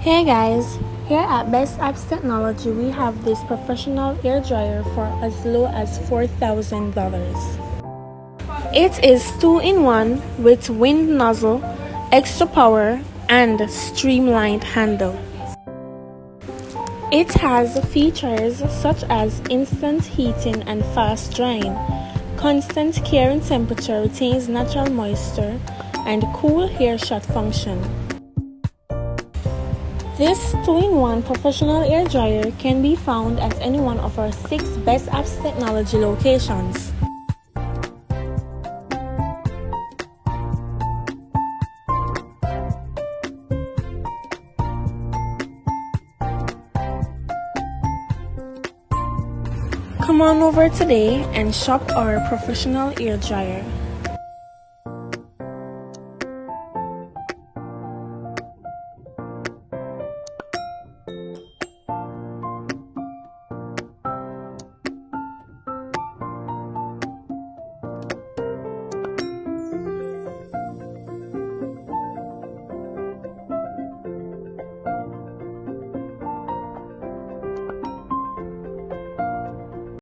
Hey guys, here at Best Apps Technology we have this professional air dryer for as low as $4,000. It is 2-in-1 with wind nozzle, extra power, and streamlined handle. It has features such as instant heating and fast drying, constant care and temperature retains natural moisture, and cool hair shot function. This 2-in-1 professional air dryer can be found at any one of our 6 Best Apps Technology locations. Come on over today and shop our professional air dryer.